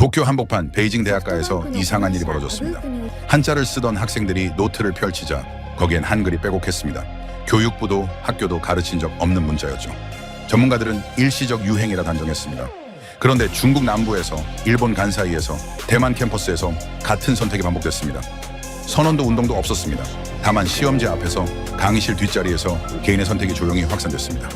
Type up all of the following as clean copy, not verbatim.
도쿄 한복판 베이징 대학가에서 이상한 일이 벌어졌습니다. 한자를 쓰던 학생들이 노트를 펼치자 거기엔 한글이 빼곡했습니다. 교육부도 학교도 가르친 적 없는 문자였죠. 전문가들은 일시적 유행이라 단정했습니다. 그런데 중국 남부에서, 일본 간사이에서, 대만 캠퍼스에서 같은 선택이 반복됐습니다. 선언도 운동도 없었습니다. 다만 시험지 앞에서, 강의실 뒷자리에서 개인의 선택이 조용히 확산됐습니다.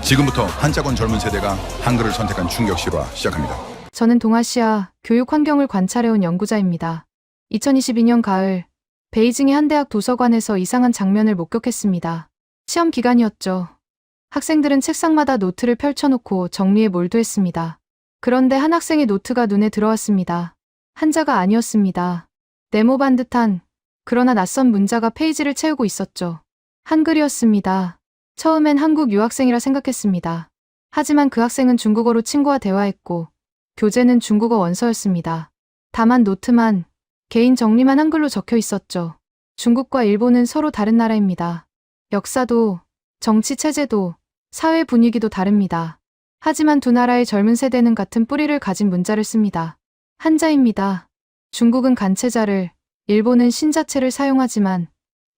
지금부터 한자권 젊은 세대가 한글을 선택한 충격 실화 시작합니다. 저는 동아시아 교육 환경을 관찰해온 연구자입니다. 2022년 가을, 베이징의 한 대학 도서관에서 이상한 장면을 목격했습니다. 시험 기간이었죠. 학생들은 책상마다 노트를 펼쳐놓고 정리에 몰두했습니다. 그런데 한 학생의 노트가 눈에 들어왔습니다. 한자가 아니었습니다. 네모반 듯한, 그러나 낯선 문자가 페이지를 채우고 있었죠. 한글이었습니다. 처음엔 한국 유학생이라 생각했습니다. 하지만 그 학생은 중국어로 친구와 대화했고, 교재는 중국어 원서였습니다. 다만 노트만, 개인 정리만 한글로 적혀 있었죠. 중국과 일본은 서로 다른 나라입니다. 역사도, 정치 체제도, 사회 분위기도 다릅니다. 하지만 두 나라의 젊은 세대는 같은 뿌리를 가진 문자를 씁니다. 한자입니다. 중국은 간체자를, 일본은 신자체를 사용하지만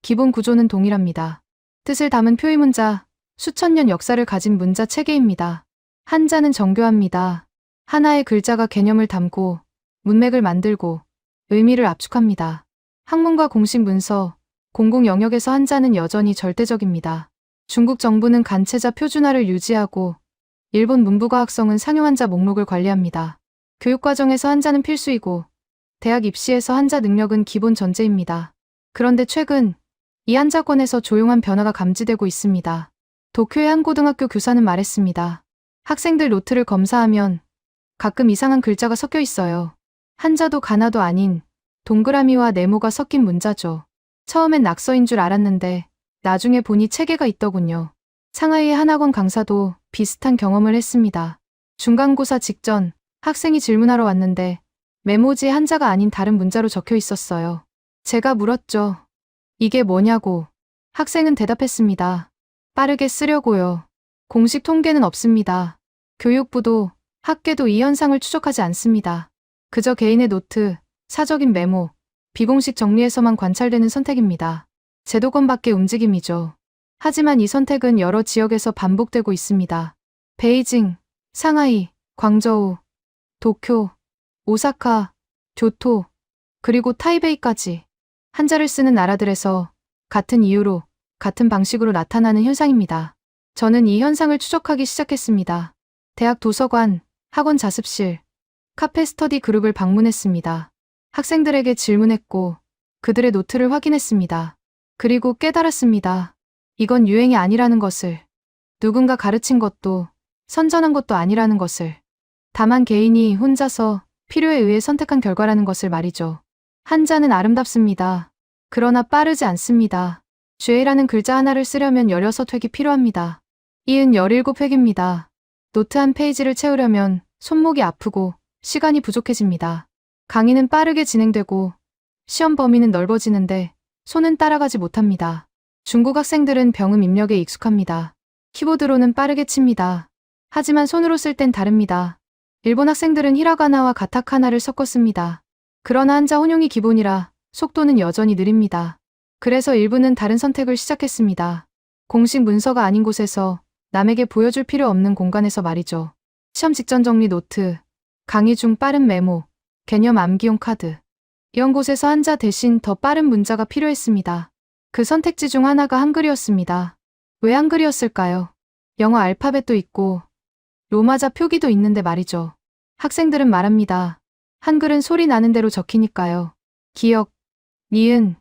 기본 구조는 동일합니다. 뜻을 담은 표의문자, 수천 년 역사를 가진 문자 체계입니다. 한자는 정교합니다. 하나의 글자가 개념을 담고 문맥을 만들고 의미를 압축합니다. 학문과 공식 문서, 공공 영역에서 한자는 여전히 절대적입니다. 중국 정부는 간체자 표준화를 유지하고 일본 문부과학성은 상용 한자 목록을 관리합니다. 교육과정에서 한자는 필수이고 대학 입시에서 한자 능력은 기본 전제입니다. 그런데 최근 이 한자권에서 조용한 변화가 감지되고 있습니다. 도쿄의 한 고등학교 교사는 말했습니다. 학생들 노트를 검사하면 가끔 이상한 글자가 섞여 있어요. 한자도 가나도 아닌 동그라미와 네모가 섞인 문자죠. 처음엔 낙서인 줄 알았는데 나중에 보니 체계가 있더군요. 상하이의 한 학원 강사도 비슷한 경험을 했습니다. 중간고사 직전 학생이 질문하러 왔는데 메모지에 한자가 아닌 다른 문자로 적혀 있었어요. 제가 물었죠. 이게 뭐냐고. 학생은 대답했습니다. 빠르게 쓰려고요. 공식 통계는 없습니다. 교육부도 학계도 이 현상을 추적하지 않습니다. 그저 개인의 노트, 사적인 메모, 비공식 정리에서만 관찰되는 선택입니다. 제도권 밖의 움직임이죠. 하지만 이 선택은 여러 지역에서 반복되고 있습니다. 베이징, 상하이, 광저우, 도쿄, 오사카, 교토, 그리고 타이베이까지 한자를 쓰는 나라들에서 같은 이유로, 같은 방식으로 나타나는 현상입니다. 저는 이 현상을 추적하기 시작했습니다. 대학 도서관, 학원 자습실, 카페 스터디 그룹을 방문했습니다. 학생들에게 질문했고 그들의 노트를 확인했습니다. 그리고 깨달았습니다. 이건 유행이 아니라는 것을, 누군가 가르친 것도 선전한 것도 아니라는 것을, 다만 개인이 혼자서 필요에 의해 선택한 결과라는 것을 말이죠. 한자는 아름답습니다. 그러나 빠르지 않습니다. 죄라는 글자 하나를 쓰려면 16획이 필요합니다. 이은 17획입니다. 노트 한 페이지를 채우려면 손목이 아프고 시간이 부족해집니다. 강의는 빠르게 진행되고 시험 범위는 넓어지는데 손은 따라가지 못합니다. 중국 학생들은 병음 입력에 익숙합니다. 키보드로는 빠르게 칩니다. 하지만 손으로 쓸 땐 다릅니다. 일본 학생들은 히라가나와 가타카나를 섞어 씁니다. 그러나 한자 혼용이 기본이라 속도는 여전히 느립니다. 그래서 일부는 다른 선택을 시작했습니다. 공식 문서가 아닌 곳에서, 남에게 보여줄 필요 없는 공간에서 말이죠. 시험 직전 정리 노트, 강의 중 빠른 메모, 개념 암기용 카드. 이런 곳에서 한자 대신 더 빠른 문자가 필요했습니다. 그 선택지 중 하나가 한글이었습니다. 왜 한글이었을까요? 영어 알파벳도 있고 로마자 표기도 있는데 말이죠. 학생들은 말합니다. 한글은 소리 나는 대로 적히니까요. 기역, 니은,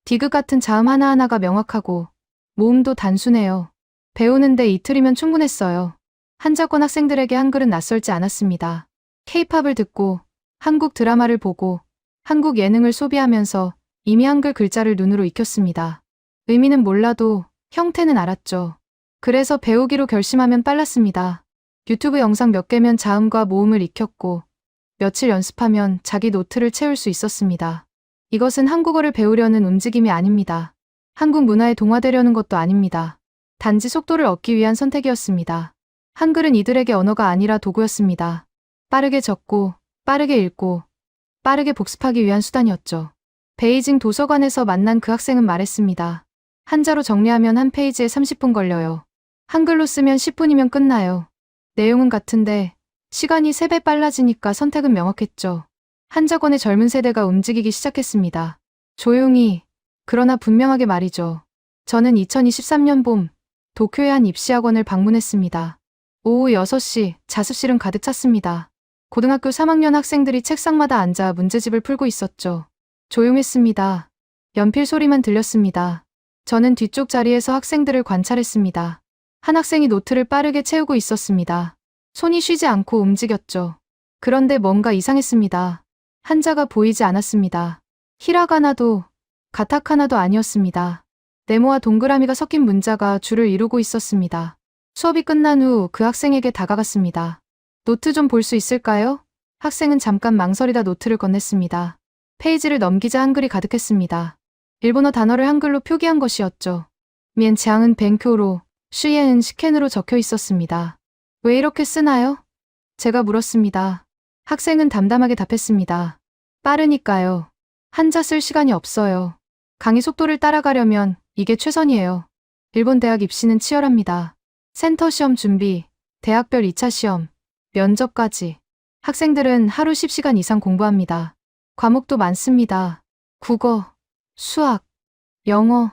디귿 같은 자음 하나하나가 명확하고 모음도 단순해요. 배우는데 이틀이면 충분했어요. 한자권 학생들에게 한글은 낯설지 않았습니다. K-팝을 듣고 한국 드라마를 보고 한국 예능을 소비하면서 이미 한글 글자를 눈으로 익혔습니다. 의미는 몰라도 형태는 알았죠. 그래서 배우기로 결심하면 빨랐습니다. 유튜브 영상 몇 개면 자음과 모음을 익혔고 며칠 연습하면 자기 노트를 채울 수 있었습니다. 이것은 한국어를 배우려는 움직임이 아닙니다. 한국 문화에 동화되려는 것도 아닙니다. 단지 속도를 얻기 위한 선택이었습니다. 한글은 이들에게 언어가 아니라 도구였습니다. 빠르게 적고 빠르게 읽고 빠르게 복습하기 위한 수단이었죠. 베이징 도서관에서 만난 그 학생은 말했습니다. 한자로 정리하면 한 페이지에 30분 걸려요. 한글로 쓰면 10분이면 끝나요. 내용은 같은데 시간이 3배 빨라지니까 선택은 명확했죠. 한자권의 젊은 세대가 움직이기 시작했습니다. 조용히, 그러나 분명하게 말이죠. 저는 2023년 봄 도쿄의 한 입시학원을 방문했습니다. 오후 6시 자습실은 가득 찼습니다. 고등학교 3학년 학생들이 책상마다 앉아 문제집을 풀고 있었죠. 조용했습니다. 연필 소리만 들렸습니다. 저는 뒤쪽 자리에서 학생들을 관찰했습니다. 한 학생이 노트를 빠르게 채우고 있었습니다. 손이 쉬지 않고 움직였죠. 그런데 뭔가 이상했습니다. 한자가 보이지 않았습니다. 히라가나도 가타카나도 아니었습니다. 네모와 동그라미가 섞인 문자가 줄을 이루고 있었습니다. 수업이 끝난 후 그 학생에게 다가갔습니다. 노트 좀 볼 수 있을까요? 학생은 잠깐 망설이다 노트를 건넸습니다. 페이지를 넘기자 한글이 가득했습니다. 일본어 단어를 한글로 표기한 것이었죠. 미엔치앙은 뱅교로, 슈예은 시켄으로 적혀 있었습니다. 왜 이렇게 쓰나요? 제가 물었습니다. 학생은 담담하게 답했습니다. 빠르니까요. 한자 쓸 시간이 없어요. 강의 속도를 따라가려면 이게 최선이에요. 일본 대학 입시는 치열합니다. 센터 시험 준비, 대학별 2차 시험, 면접까지. 학생들은 하루 10시간 이상 공부합니다. 과목도 많습니다. 국어, 수학, 영어,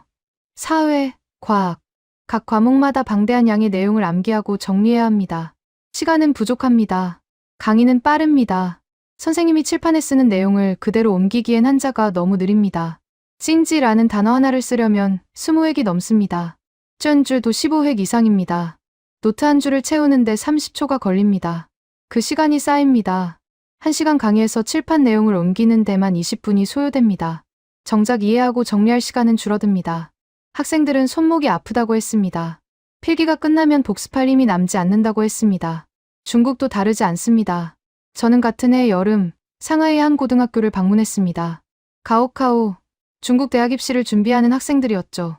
사회, 과학. 각 과목마다 방대한 양의 내용을 암기하고 정리해야 합니다. 시간은 부족합니다. 강의는 빠릅니다. 선생님이 칠판에 쓰는 내용을 그대로 옮기기엔 한자가 너무 느립니다. 찐지라는 단어 하나를 쓰려면 20획이 넘습니다. 쩐주도 15획 이상입니다. 노트 한 줄을 채우는데 30초가 걸립니다. 그 시간이 쌓입니다. 1시간 강의에서 칠판 내용을 옮기는 데만 20분이 소요됩니다. 정작 이해하고 정리할 시간은 줄어듭니다. 학생들은 손목이 아프다고 했습니다. 필기가 끝나면 복습할 힘이 남지 않는다고 했습니다. 중국도 다르지 않습니다. 저는 같은 해 여름 상하이의 한 고등학교를 방문했습니다. 가오카오, 중국 대학 입시를 준비하는 학생들이었죠.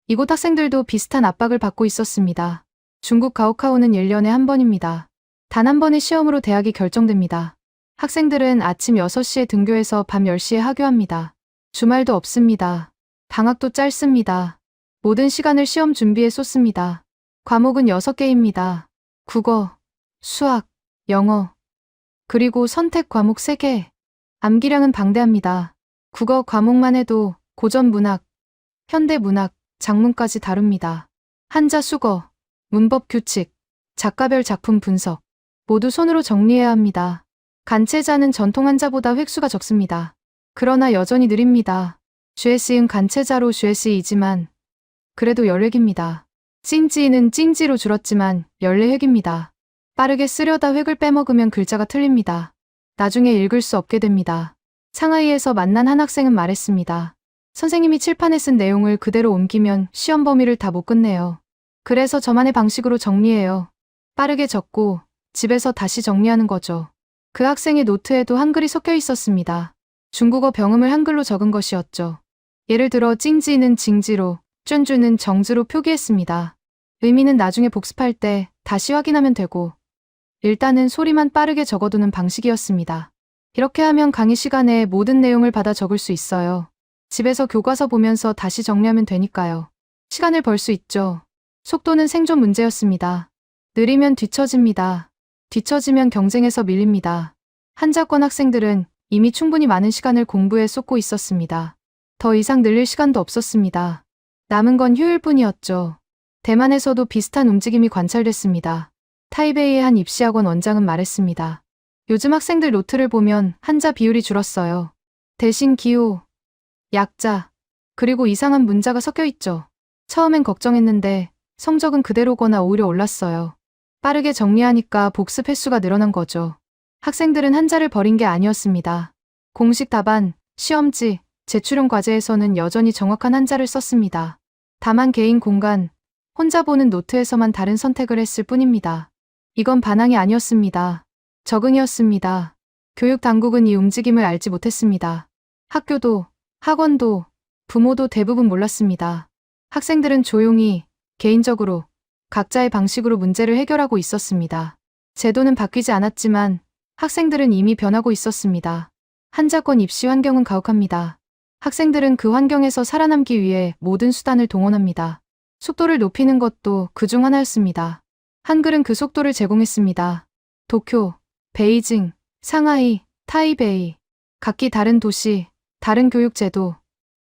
이곳 학생들도 비슷한 압박을 받고 있었습니다. 중국 가오카오는 1년에 한 번입니다. 단 한 번의 시험으로 대학이 결정됩니다. 학생들은 아침 6시에 등교해서 밤 10시에 하교합니다. 주말도 없습니다. 방학도 짧습니다. 모든 시간을 시험 준비에 쏟습니다. 과목은 6개입니다. 국어, 수학, 영어, 그리고 선택 과목 3개. 암기량은 방대합니다. 국어 과목만 해도 고전 문학, 현대 문학, 작문까지 다룹니다. 한자 수거, 문법 규칙, 작가별 작품 분석, 모두 손으로 정리해야 합니다. 간체자는 전통 한자보다 획수가 적습니다. 그러나 여전히 느립니다. 쥐에쓰인 간체자로 쥐에쓰이지만 그래도 10획입니다. 찐지는 찐지로 줄었지만 14획입니다. 빠르게 쓰려다 획을 빼먹으면 글자가 틀립니다. 나중에 읽을 수 없게 됩니다. 상하이에서 만난 한 학생은 말했습니다. 선생님이 칠판에 쓴 내용을 그대로 옮기면 시험 범위를 다 못 끝내요. 그래서 저만의 방식으로 정리해요. 빠르게 적고 집에서 다시 정리하는 거죠. 그 학생의 노트에도 한글이 섞여 있었습니다. 중국어 병음을 한글로 적은 것이었죠. 예를 들어 찡지는 징지로, 쫀주는 정즈로 표기했습니다. 의미는 나중에 복습할 때 다시 확인하면 되고, 일단은 소리만 빠르게 적어두는 방식이었습니다. 이렇게 하면 강의 시간에 모든 내용을 받아 적을 수 있어요. 집에서 교과서 보면서 다시 정리하면 되니까요. 시간을 벌 수 있죠. 속도는 생존 문제였습니다. 느리면 뒤처집니다. 뒤처지면 경쟁에서 밀립니다. 한자권 학생들은 이미 충분히 많은 시간을 공부에 쏟고 있었습니다. 더 이상 늘릴 시간도 없었습니다. 남은 건 효율뿐이었죠. 대만에서도 비슷한 움직임이 관찰됐습니다. 타이베이의 한 입시학원 원장은 말했습니다. 요즘 학생들 노트를 보면 한자 비율이 줄었어요. 대신 기호, 약자, 그리고 이상한 문자가 섞여 있죠. 처음엔 걱정했는데 성적은 그대로거나 오히려 올랐어요. 빠르게 정리하니까 복습 횟수가 늘어난 거죠. 학생들은 한자를 버린 게 아니었습니다. 공식 답안, 시험지, 제출용 과제에서는 여전히 정확한 한자를 썼습니다. 다만 개인 공간, 혼자 보는 노트에서만 다른 선택을 했을 뿐입니다. 이건 반항이 아니었습니다. 적응이었습니다. 교육 당국은 이 움직임을 알지 못했습니다. 학교도, 학원도, 부모도 대부분 몰랐습니다. 학생들은 조용히, 개인적으로, 각자의 방식으로 문제를 해결하고 있었습니다. 제도는 바뀌지 않았지만 학생들은 이미 변하고 있었습니다. 한자권 입시 환경은 가혹합니다. 학생들은 그 환경에서 살아남기 위해 모든 수단을 동원합니다. 속도를 높이는 것도 그중 하나였습니다. 한글은 그 속도를 제공했습니다. 도쿄, 베이징, 상하이, 타이베이, 각기 다른 도시, 다른 교육 제도,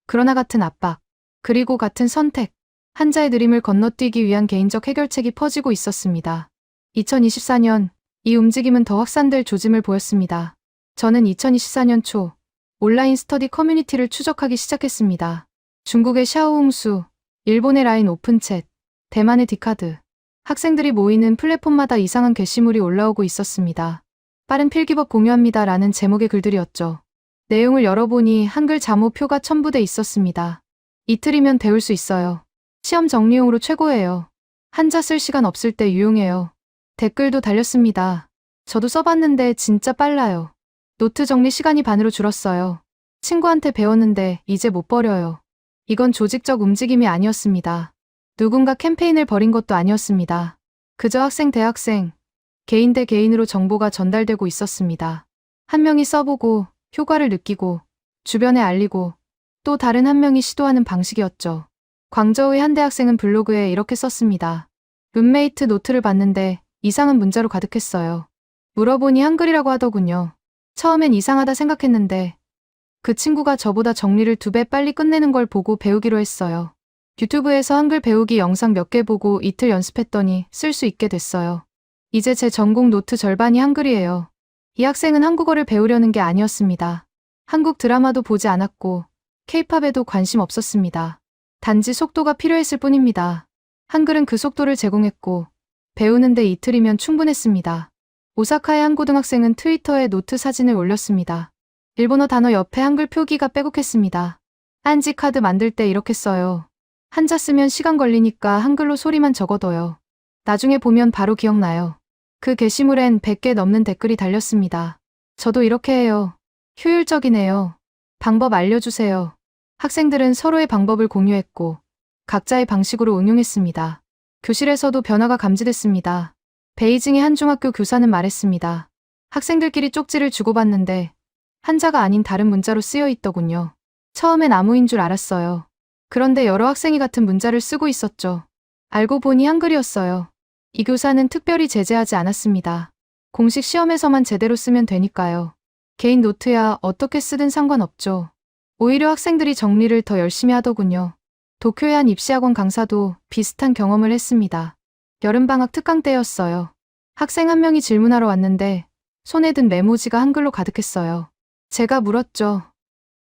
그러나 같은 압박, 그리고 같은 선택, 한자의 드림을 건너뛰기 위한 개인적 해결책이 퍼지고 있었습니다. 2024년, 이 움직임은 더 확산될 조짐을 보였습니다. 저는 2024년 초, 온라인 스터디 커뮤니티를 추적하기 시작했습니다. 중국의 샤오홍수, 일본의 라인 오픈챗, 대만의 디카드, 학생들이 모이는 플랫폼마다 이상한 게시물이 올라오고 있었습니다. 빠른 필기법 공유합니다 라는 제목의 글들이었죠. 내용을 열어보니 한글 자모표가 첨부돼 있었습니다. 이틀이면 배울 수 있어요. 시험 정리용으로 최고예요. 한자 쓸 시간 없을 때 유용해요. 댓글도 달렸습니다. 저도 써봤는데 진짜 빨라요. 노트 정리 시간이 반으로 줄었어요. 친구한테 배웠는데 이제 못 버려요. 이건 조직적 움직임이 아니었습니다. 누군가 캠페인을 벌인 것도 아니었습니다. 그저 학생 대 학생, 개인 대 개인으로 정보가 전달되고 있었습니다. 한 명이 써보고 효과를 느끼고 주변에 알리고 또 다른 한 명이 시도하는 방식이었죠. 광저우의 한 대학생은 블로그에 이렇게 썼습니다. 룸메이트 노트를 봤는데 이상한 문자로 가득했어요. 물어보니 한글이라고 하더군요. 처음엔 이상하다 생각했는데 그 친구가 저보다 정리를 2배 빨리 끝내는 걸 보고 배우기로 했어요. 유튜브에서 한글 배우기 영상 몇 개 보고 이틀 연습했더니 쓸 수 있게 됐어요. 이제 제 전공 노트 절반이 한글이에요. 이 학생은 한국어를 배우려는 게 아니었습니다. 한국 드라마도 보지 않았고 케이팝에도 관심 없었습니다. 단지 속도가 필요했을 뿐입니다. 한글은 그 속도를 제공했고 배우는데 이틀이면 충분했습니다. 오사카의 한 고등학생은 트위터에 노트 사진을 올렸습니다. 일본어 단어 옆에 한글 표기가 빼곡했습니다. 한지 카드 만들 때 이렇게 써요. 한자 쓰면 시간 걸리니까 한글로 소리만 적어둬요. 나중에 보면 바로 기억나요. 그 게시물엔 100개 넘는 댓글이 달렸습니다. 저도 이렇게 해요. 효율적이네요. 방법 알려주세요. 학생들은 서로의 방법을 공유했고 각자의 방식으로 응용했습니다. 교실에서도 변화가 감지됐습니다. 베이징의 한 중학교 교사는 말했습니다. 학생들끼리 쪽지를 주고받는데 한자가 아닌 다른 문자로 쓰여 있더군요. 처음엔 암호인 줄 알았어요. 그런데 여러 학생이 같은 문자를 쓰고 있었죠. 알고 보니 한글이었어요. 이 교사는 특별히 제재하지 않았습니다. 공식 시험에서만 제대로 쓰면 되니까요. 개인 노트야 어떻게 쓰든 상관없죠. 오히려 학생들이 정리를 더 열심히 하더군요. 도쿄의 한 입시학원 강사도 비슷한 경험을 했습니다. 여름방학 특강 때였어요. 학생 한 명이 질문하러 왔는데 손에 든 메모지가 한글로 가득했어요. 제가 물었죠.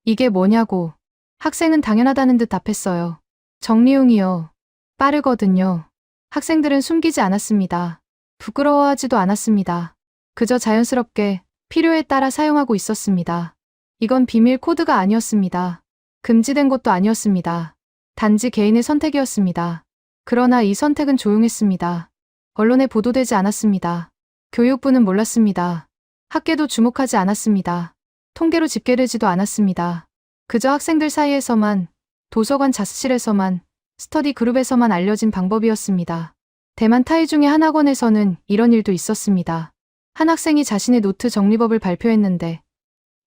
이게 뭐냐고. 학생은 당연하다는 듯 답했어요. 정리용이요. 빠르거든요. 학생들은 숨기지 않았습니다. 부끄러워하지도 않았습니다. 그저 자연스럽게 필요에 따라 사용하고 있었습니다. 이건 비밀 코드가 아니었습니다. 금지된 것도 아니었습니다. 단지 개인의 선택이었습니다. 그러나 이 선택은 조용했습니다. 언론에 보도되지 않았습니다. 교육부는 몰랐습니다. 학계도 주목하지 않았습니다. 통계로 집계되지도 않았습니다. 그저 학생들 사이에서만, 도서관 자습실에서만, 스터디 그룹에서만 알려진 방법이었습니다. 대만 타이중의 한 학원에서는 이런 일도 있었습니다. 한 학생이 자신의 노트 정리법을 발표했는데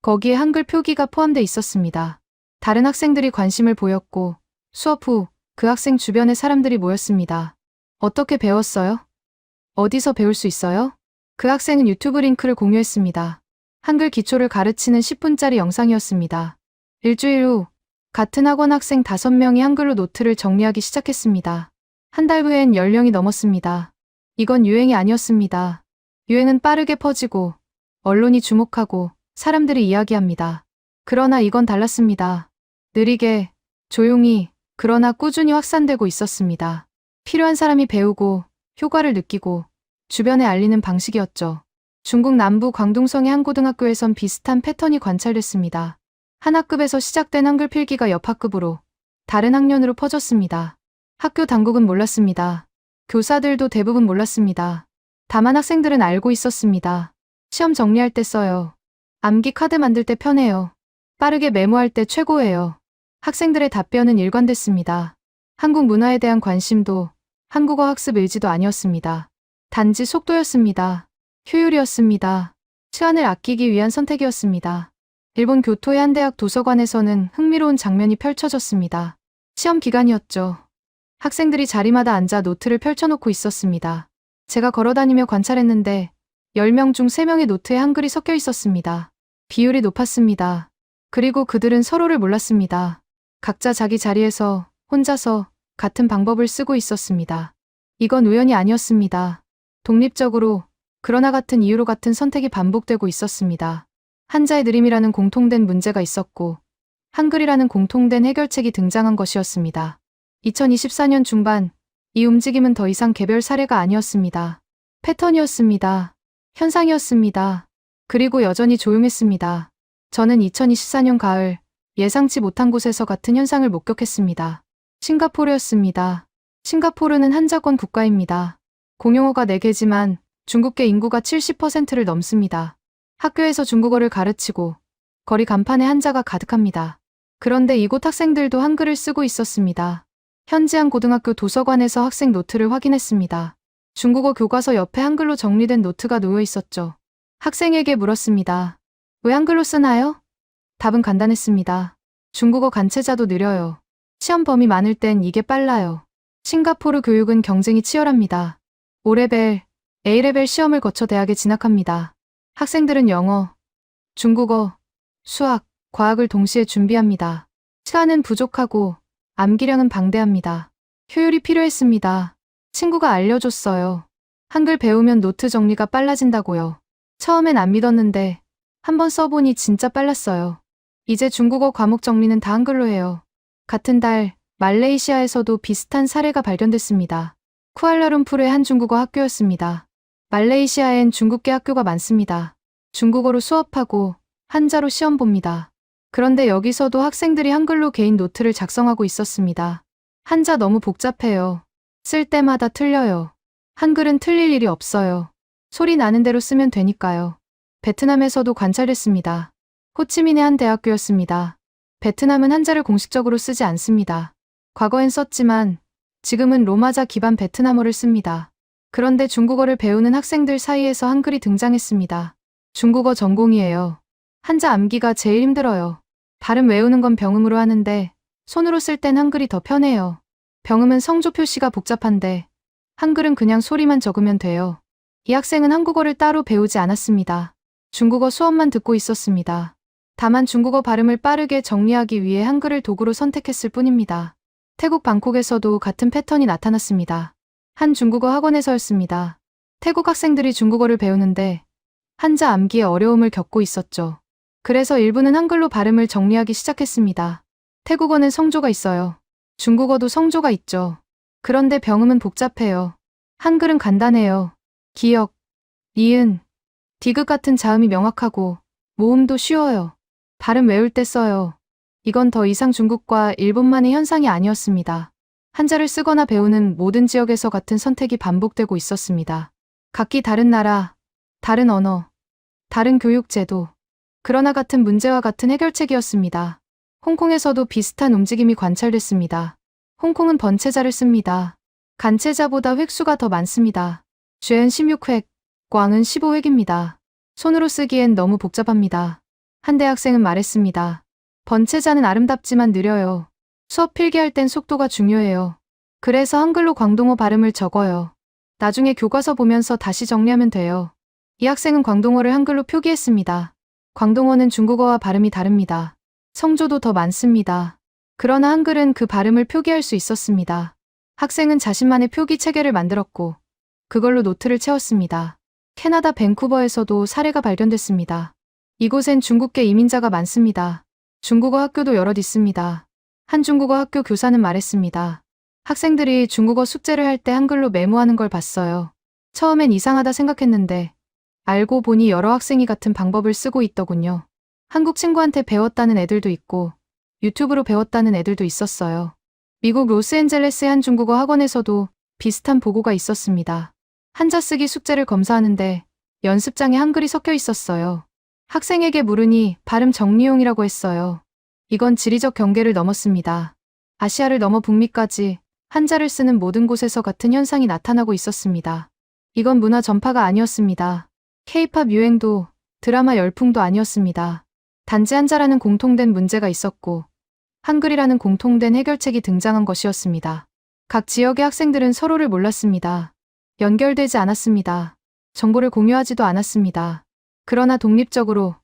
거기에 한글 표기가 포함돼 있었습니다. 다른 학생들이 관심을 보였고 수업 후 그 학생 주변에 사람들이 모였습니다. 어떻게 배웠어요? 어디서 배울 수 있어요? 그 학생은 유튜브 링크를 공유했습니다. 한글 기초를 가르치는 10분짜리 영상이었습니다. 일주일 후 같은 학원 학생 5명이 한글로 노트를 정리하기 시작했습니다. 한 달 후엔 10명이 넘었습니다. 이건 유행이 아니었습니다. 유행은 빠르게 퍼지고 언론이 주목하고 사람들이 이야기합니다. 그러나 이건 달랐습니다. 느리게, 조용히, 그러나 꾸준히 확산되고 있었습니다. 필요한 사람이 배우고 효과를 느끼고 주변에 알리는 방식이었죠. 중국 남부 광둥성의 한 고등학교에선 비슷한 패턴이 관찰됐습니다. 한 학급에서 시작된 한글 필기가 옆 학급으로 다른 학년으로 퍼졌습니다. 학교 당국은 몰랐습니다. 교사들도 대부분 몰랐습니다. 다만 학생들은 알고 있었습니다. 시험 정리할 때 써요. 암기 카드 만들 때 편해요. 빠르게 메모할 때 최고예요. 학생들의 답변은 일관됐습니다. 한국 문화에 대한 관심도 한국어 학습 의지도 아니었습니다. 단지 속도였습니다. 효율이었습니다. 시간을 아끼기 위한 선택이었습니다. 일본 교토의 한 대학 도서관에서는 흥미로운 장면이 펼쳐졌습니다. 시험 기간이었죠. 학생들이 자리마다 앉아 노트를 펼쳐놓고 있었습니다. 제가 걸어다니며 관찰했는데 10명 중 3명의 노트에 한글이 섞여 있었습니다. 비율이 높았습니다. 그리고 그들은 서로를 몰랐습니다. 각자 자기 자리에서 혼자서 같은 방법을 쓰고 있었습니다. 이건 우연이 아니었습니다. 독립적으로, 그러나 같은 이유로 같은 선택이 반복되고 있었습니다. 한자의 느림이라는 공통된 문제가 있었고, 한글이라는 공통된 해결책이 등장한 것이었습니다. 2024년 중반, 이 움직임은 더 이상 개별 사례가 아니었습니다. 패턴이었습니다. 현상이었습니다. 그리고 여전히 조용했습니다. 저는 2024년 가을, 예상치 못한 곳에서 같은 현상을 목격했습니다. 싱가포르였습니다. 싱가포르는 한자권 국가입니다. 공용어가 4개지만 중국계 인구가 70%를 넘습니다. 학교에서 중국어를 가르치고 거리 간판에 한자가 가득합니다. 그런데 이곳 학생들도 한글을 쓰고 있었습니다. 현지 한 고등학교 도서관에서 학생 노트를 확인했습니다. 중국어 교과서 옆에 한글로 정리된 노트가 놓여 있었죠. 학생에게 물었습니다. 왜 한글로 쓰나요? 답은 간단했습니다. 중국어 간체자도 느려요. 시험 범위 많을 땐 이게 빨라요. 싱가포르 교육은 경쟁이 치열합니다. O레벨, A레벨 시험을 거쳐 대학에 진학합니다. 학생들은 영어, 중국어, 수학, 과학을 동시에 준비합니다. 시간은 부족하고 암기량은 방대합니다. 효율이 필요했습니다. 친구가 알려줬어요. 한글 배우면 노트 정리가 빨라진다고요. 처음엔 안 믿었는데 한번 써보니 진짜 빨랐어요. 이제 중국어 과목 정리는 다 한글로 해요. 같은 달 말레이시아에서도 비슷한 사례가 발견됐습니다. 쿠알라룸푸르의 한 중국어 학교였습니다. 말레이시아엔 중국계 학교가 많습니다. 중국어로 수업하고 한자로 시험 봅니다. 그런데 여기서도 학생들이 한글로 개인 노트를 작성하고 있었습니다. 한자 너무 복잡해요. 쓸 때마다 틀려요. 한글은 틀릴 일이 없어요. 소리 나는 대로 쓰면 되니까요. 베트남에서도 관찰됐습니다. 호치민의 한 대학교였습니다. 베트남은 한자를 공식적으로 쓰지 않습니다. 과거엔 썼지만 지금은 로마자 기반 베트남어를 씁니다. 그런데 중국어를 배우는 학생들 사이에서 한글이 등장했습니다. 중국어 전공이에요. 한자 암기가 제일 힘들어요. 발음 외우는 건 병음으로 하는데 손으로 쓸 땐 한글이 더 편해요. 병음은 성조 표시가 복잡한데 한글은 그냥 소리만 적으면 돼요. 이 학생은 한국어를 따로 배우지 않았습니다. 중국어 수업만 듣고 있었습니다. 다만 중국어 발음을 빠르게 정리하기 위해 한글을 도구로 선택했을 뿐입니다. 태국 방콕에서도 같은 패턴이 나타났습니다. 한 중국어 학원에서였습니다. 태국 학생들이 중국어를 배우는데 한자 암기에 어려움을 겪고 있었죠. 그래서 일부는 한글로 발음을 정리하기 시작했습니다. 태국어는 성조가 있어요. 중국어도 성조가 있죠. 그런데 병음은 복잡해요. 한글은 간단해요. 기역, 니은, 디귿 같은 자음이 명확하고 모음도 쉬워요. 발음 외울 때 써요. 이건 더 이상 중국과 일본만의 현상이 아니었습니다. 한자를 쓰거나 배우는 모든 지역에서 같은 선택이 반복되고 있었습니다. 각기 다른 나라, 다른 언어, 다른 교육 제도, 그러나 같은 문제와 같은 해결책이었습니다. 홍콩에서도 비슷한 움직임이 관찰됐습니다. 홍콩은 번체자를 씁니다. 간체자보다 획수가 더 많습니다. 쥐은 16획, 꽝은 15획입니다. 손으로 쓰기엔 너무 복잡합니다. 한 대학생은 말했습니다. 번체자는 아름답지만 느려요. 수업 필기할 땐 속도가 중요해요. 그래서 한글로 광동어 발음을 적어요. 나중에 교과서 보면서 다시 정리하면 돼요. 이 학생은 광동어를 한글로 표기했습니다. 광동어는 중국어와 발음이 다릅니다. 성조도 더 많습니다. 그러나 한글은 그 발음을 표기할 수 있었습니다. 학생은 자신만의 표기 체계를 만들었고 그걸로 노트를 채웠습니다. 캐나다 밴쿠버에서도 사례가 발견됐습니다. 이곳엔 중국계 이민자가 많습니다. 중국어 학교도 여럿 있습니다. 한 중국어 학교 교사는 말했습니다. 학생들이 중국어 숙제를 할 때 한글로 메모하는 걸 봤어요. 처음엔 이상하다 생각했는데 알고 보니 여러 학생이 같은 방법을 쓰고 있더군요. 한국 친구한테 배웠다는 애들도 있고 유튜브로 배웠다는 애들도 있었어요. 미국 로스앤젤레스의 한 중국어 학원에서도 비슷한 보고가 있었습니다. 한자 쓰기 숙제를 검사하는데 연습장에 한글이 섞여 있었어요. 학생에게 물으니 발음 정리용이라고 했어요. 이건 지리적 경계를 넘었습니다. 아시아를 넘어 북미까지 한자를 쓰는 모든 곳에서 같은 현상이 나타나고 있었습니다. 이건 문화 전파가 아니었습니다. K-팝 유행도 드라마 열풍도 아니었습니다. 단지 한자라는 공통된 문제가 있었고 한글이라는 공통된 해결책이 등장한 것이었습니다. 각 지역의 학생들은 서로를 몰랐습니다. 연결되지 않았습니다. 정보를 공유하지도 않았습니다. 그러나 독립적으로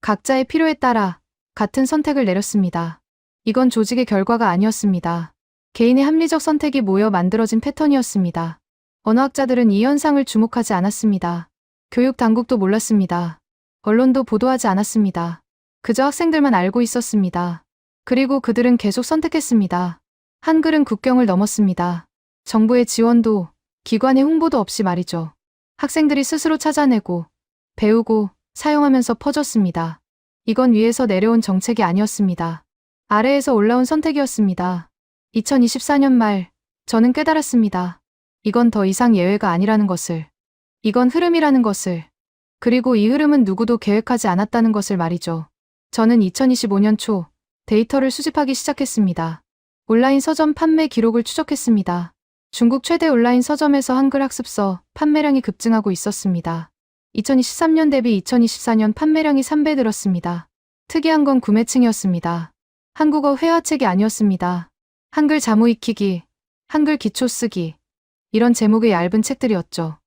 각자의 필요에 따라 같은 선택을 내렸습니다. 이건 조직의 결과가 아니었습니다. 개인의 합리적 선택이 모여 만들어진 패턴이었습니다. 언어학자들은 이 현상을 주목하지 않았습니다. 교육 당국도 몰랐습니다. 언론도 보도하지 않았습니다. 그저 학생들만 알고 있었습니다. 그리고 그들은 계속 선택했습니다. 한글은 국경을 넘었습니다. 정부의 지원도, 기관의 홍보도 없이 말이죠. 학생들이 스스로 찾아내고, 배우고, 사용하면서 퍼졌습니다. 이건 위에서 내려온 정책이 아니었습니다. 아래에서 올라온 선택이었습니다. 2024년 말, 저는 깨달았습니다. 이건 더 이상 예외가 아니라는 것을. 이건 흐름이라는 것을. 그리고 이 흐름은 누구도 계획하지 않았다는 것을 말이죠. 저는 2025년 초 데이터를 수집하기 시작했습니다. 온라인 서점 판매 기록을 추적했습니다. 중국 최대 온라인 서점에서 한글 학습서 판매량이 급증하고 있었습니다. 2023년 대비 2024년 판매량이 3배 늘었습니다. 특이한 건 구매층이었습니다. 한국어 회화책이 아니었습니다. 한글 자무 익히기, 한글 기초 쓰기, 이런 제목의 얇은 책들이었죠.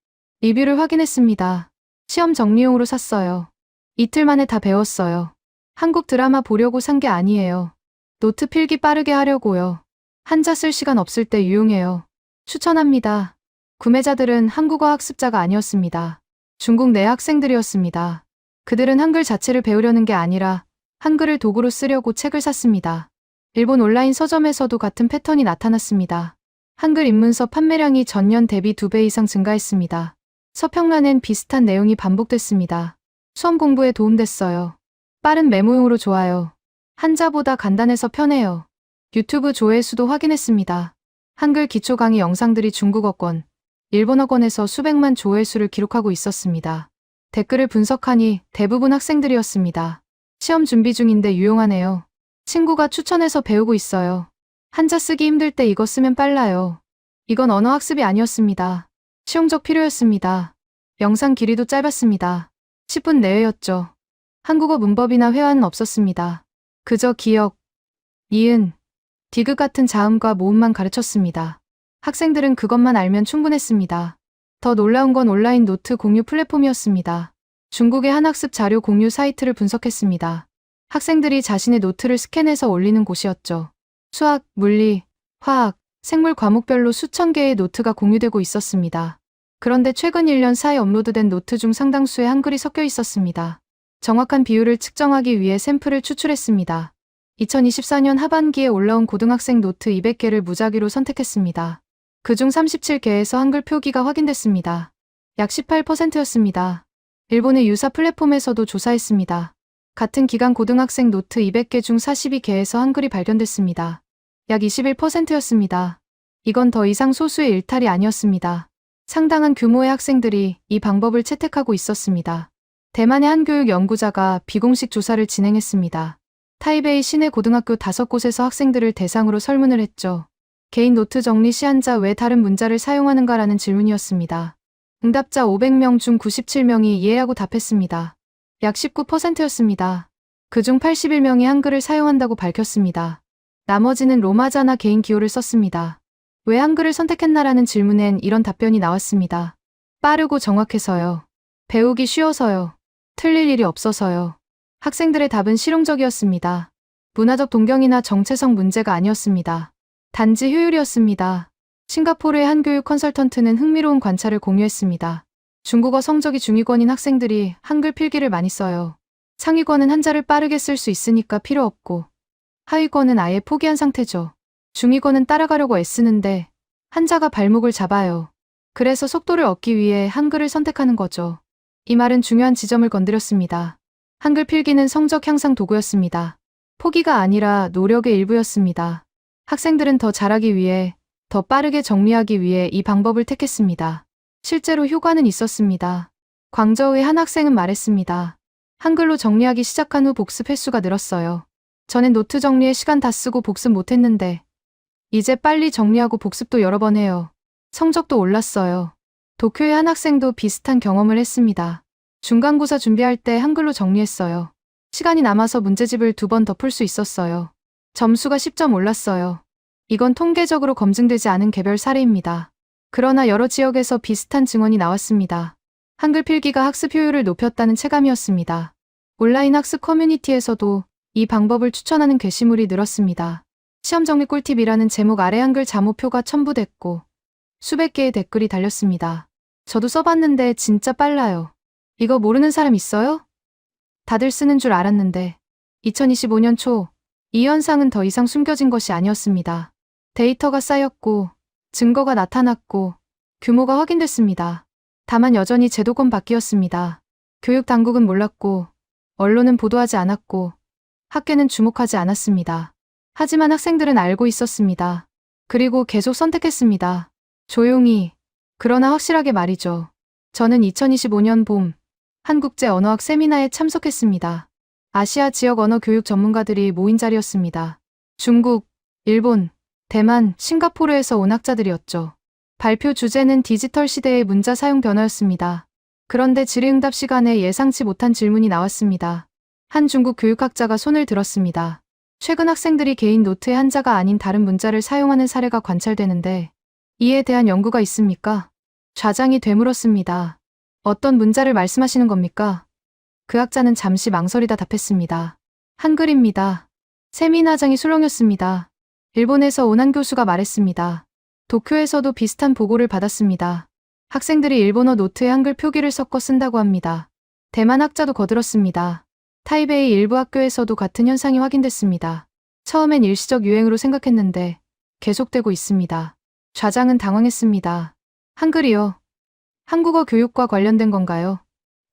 리뷰를 확인했습니다. 시험 정리용으로 샀어요. 이틀 만에 다 배웠어요. 한국 드라마 보려고 산 게 아니에요. 노트 필기 빠르게 하려고요. 한자 쓸 시간 없을 때 유용해요. 추천합니다. 구매자들은 한국어 학습자가 아니었습니다. 중국 내 학생들이었습니다. 그들은 한글 자체를 배우려는 게 아니라 한글을 도구로 쓰려고 책을 샀습니다. 일본 온라인 서점에서도 같은 패턴이 나타났습니다. 한글 입문서 판매량이 전년 대비 2배 이상 증가했습니다. 서평란엔 비슷한 내용이 반복됐습니다. 수험 공부에 도움됐어요. 빠른 메모용으로 좋아요. 한자보다 간단해서 편해요. 유튜브 조회수도 확인했습니다. 한글 기초 강의 영상들이 중국어권, 일본어권에서 수백만 조회수를 기록하고 있었습니다. 댓글을 분석하니 대부분 학생들이었습니다. 시험 준비 중인데 유용하네요. 친구가 추천해서 배우고 있어요. 한자 쓰기 힘들 때 이거 쓰면 빨라요. 이건 언어 학습이 아니었습니다. 실용적 필요였습니다. 영상 길이도 짧았습니다. 10분 내외였죠. 한국어 문법이나 회화는 없었습니다. 그저 기역, 니은, 디귿 같은 자음과 모음만 가르쳤습니다. 학생들은 그것만 알면 충분했습니다. 더 놀라운 건 온라인 노트 공유 플랫폼이었습니다. 중국의 한학습 자료 공유 사이트를 분석했습니다. 학생들이 자신의 노트를 스캔해서 올리는 곳이었죠. 수학, 물리, 화학, 생물 과목별로 수천 개의 노트가 공유되고 있었습니다. 그런데 최근 1년 사이 업로드된 노트 중 상당수에 한글이 섞여 있었습니다. 정확한 비율을 측정하기 위해 샘플을 추출했습니다. 2024년 하반기에 올라온 고등학생 노트 200개를 무작위로 선택했습니다. 그중 37개에서 한글 표기가 확인됐습니다. 약 18%였습니다. 일본의 유사 플랫폼에서도 조사했습니다. 같은 기간 고등학생 노트 200개 중 42개에서 한글이 발견됐습니다. 약 21%였습니다. 이건 더 이상 소수의 일탈이 아니었습니다. 상당한 규모의 학생들이 이 방법을 채택하고 있었습니다. 대만의 한 교육 연구자가 비공식 조사를 진행했습니다. 타이베이 시내 고등학교 5곳에서 학생들을 대상으로 설문을 했죠. 개인 노트 정리 시 한자 외 다른 문자를 사용하는가라는 질문이었습니다. 응답자 500명 중 97명이 예라고 답했습니다. 약 19%였습니다. 그중 81명이 한글을 사용한다고 밝혔습니다. 나머지는 로마자나 개인 기호를 썼습니다. 왜 한글을 선택했나라는 질문엔 이런 답변이 나왔습니다. 빠르고 정확해서요. 배우기 쉬워서요. 틀릴 일이 없어서요. 학생들의 답은 실용적이었습니다. 문화적 동경이나 정체성 문제가 아니었습니다. 단지 효율이었습니다. 싱가포르의 한 교육 컨설턴트는 흥미로운 관찰을 공유했습니다. 중국어 성적이 중위권인 학생들이 한글 필기를 많이 써요. 상위권은 한자를 빠르게 쓸 수 있으니까 필요 없고 하위권은 아예 포기한 상태죠. 중위권은 따라가려고 애쓰는데 한자가 발목을 잡아요. 그래서 속도를 얻기 위해 한글을 선택하는 거죠. 이 말은 중요한 지점을 건드렸습니다. 한글 필기는 성적 향상 도구였습니다. 포기가 아니라 노력의 일부였습니다. 학생들은 더 잘하기 위해, 더 빠르게 정리하기 위해 이 방법을 택했습니다. 실제로 효과는 있었습니다. 광저우의 한 학생은 말했습니다. 한글로 정리하기 시작한 후 복습 횟수가 늘었어요. 전엔 노트 정리에 시간 다 쓰고 복습 못했는데 이제 빨리 정리하고 복습도 여러 번 해요. 성적도 올랐어요. 도쿄의 한 학생도 비슷한 경험을 했습니다. 중간고사 준비할 때 한글로 정리했어요. 시간이 남아서 문제집을 2번 더 풀 수 있었어요. 점수가 10점 올랐어요. 이건 통계적으로 검증되지 않은 개별 사례입니다. 그러나 여러 지역에서 비슷한 증언이 나왔습니다. 한글 필기가 학습 효율을 높였다는 체감이었습니다. 온라인 학습 커뮤니티에서도 이 방법을 추천하는 게시물이 늘었습니다. 시험 정리 꿀팁이라는 제목 아래 한글 자모표가 첨부됐고 수백 개의 댓글이 달렸습니다. 저도 써봤는데 진짜 빨라요. 이거 모르는 사람 있어요? 다들 쓰는 줄 알았는데 2025년 초 이 현상은 더 이상 숨겨진 것이 아니었습니다. 데이터가 쌓였고 증거가 나타났고 규모가 확인됐습니다. 다만 여전히 제도권 밖이었습니다. 교육 당국은 몰랐고 언론은 보도하지 않았고 학계는 주목하지 않았습니다. 하지만 학생들은 알고 있었습니다. 그리고 계속 선택했습니다. 조용히, 그러나 확실하게 말이죠. 저는 2025년 봄 한국제 언어학 세미나에 참석했습니다. 아시아 지역 언어 교육 전문가들이 모인 자리였습니다. 중국, 일본, 대만, 싱가포르에서 온 학자들이었죠. 발표 주제는 디지털 시대의 문자 사용 변화였습니다. 그런데 질의응답 시간에 예상치 못한 질문이 나왔습니다. 한 중국 교육학자가 손을 들었습니다. 최근 학생들이 개인 노트의 한자가 아닌 다른 문자를 사용하는 사례가 관찰되는데 이에 대한 연구가 있습니까? 좌장이 되물었습니다. 어떤 문자를 말씀하시는 겁니까? 그 학자는 잠시 망설이다 답했습니다. 한글입니다. 세미나장이 술렁였습니다. 일본에서 온 한 교수가 말했습니다. 도쿄에서도 비슷한 보고를 받았습니다. 학생들이 일본어 노트에 한글 표기를 섞어 쓴다고 합니다. 대만 학자도 거들었습니다. 타이베이 일부 학교에서도 같은 현상이 확인됐습니다. 처음엔 일시적 유행으로 생각했는데 계속되고 있습니다. 좌장은 당황했습니다. 한글이요? 한국어 교육과 관련된 건가요?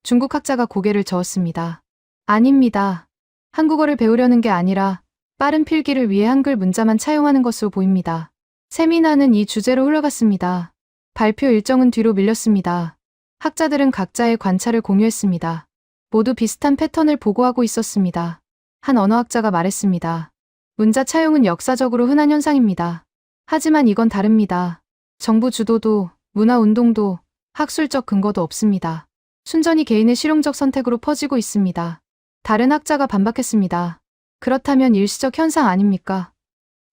중국 학자가 고개를 저었습니다. 아닙니다. 한국어를 배우려는 게 아니라 빠른 필기를 위해 한글 문자만 차용하는 것으로 보입니다. 세미나는 이 주제로 흘러갔습니다. 발표 일정은 뒤로 밀렸습니다. 학자들은 각자의 관찰을 공유했습니다. 모두 비슷한 패턴을 보고하고 있었습니다. 한 언어학자가 말했습니다. 문자 차용은 역사적으로 흔한 현상입니다. 하지만 이건 다릅니다. 정부 주도도, 문화 운동도, 학술적 근거도 없습니다. 순전히 개인의 실용적 선택으로 퍼지고 있습니다. 다른 학자가 반박했습니다. 그렇다면 일시적 현상 아닙니까?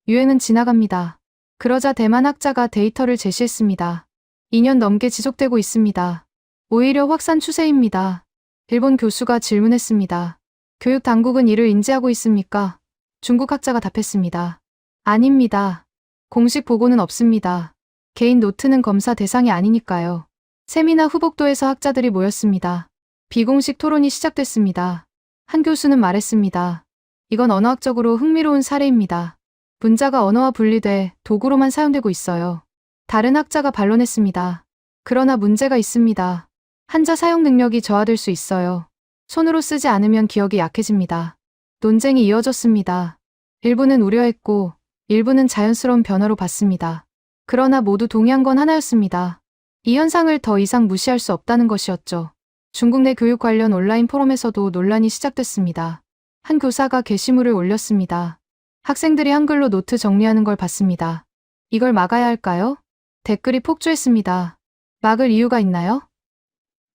유행은 지나갑니다. 그러자 대만 학자가 데이터를 제시했습니다. 2년 넘게 지속되고 있습니다. 오히려 확산 추세입니다. 일본 교수가 질문했습니다. 교육 당국은 이를 인지하고 있습니까? 중국 학자가 답했습니다. 아닙니다. 공식 보고는 없습니다. 개인 노트는 검사 대상이 아니니까요. 세미나 후복도에서 학자들이 모였습니다. 비공식 토론이 시작됐습니다. 한 교수는 말했습니다. 이건 언어학적으로 흥미로운 사례입니다. 문자가 언어와 분리돼 도구로만 사용되고 있어요. 다른 학자가 반론했습니다. 그러나 문제가 있습니다. 한자 사용 능력이 저하될 수 있어요. 손으로 쓰지 않으면 기억이 약해집니다. 논쟁이 이어졌습니다. 일부는 우려했고 일부는 자연스러운 변화로 봤습니다. 그러나 모두 동의한 건 하나였습니다. 이 현상을 더 이상 무시할 수 없다는 것이었죠. 중국 내 교육 관련 온라인 포럼에서도 논란이 시작됐습니다. 한 교사가 게시물을 올렸습니다. 학생들이 한글로 노트 정리하는 걸 봤습니다. 이걸 막아야 할까요? 댓글이 폭주했습니다. 막을 이유가 있나요?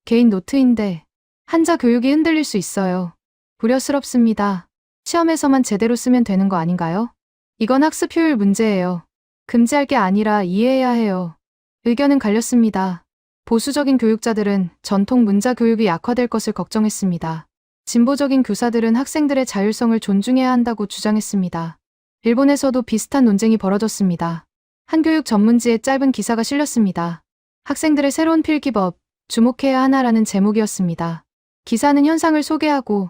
개인 노트인데 한자 교육이 흔들릴 수 있어요. 우려스럽습니다. 시험에서만 제대로 쓰면 되는 거 아닌가요? 이건 학습 효율 문제예요. 금지할 게 아니라 이해해야 해요. 의견은 갈렸습니다. 보수적인 교육자들은 전통 문자 교육이 약화될 것을 걱정했습니다. 진보적인 교사들은 학생들의 자율성을 존중해야 한다고 주장했습니다. 일본에서도 비슷한 논쟁이 벌어졌습니다. 한 교육 전문지에 짧은 기사가 실렸습니다. 학생들의 새로운 필기법, 주목해야 하나라는 제목이었습니다. 기사는 현상을 소개하고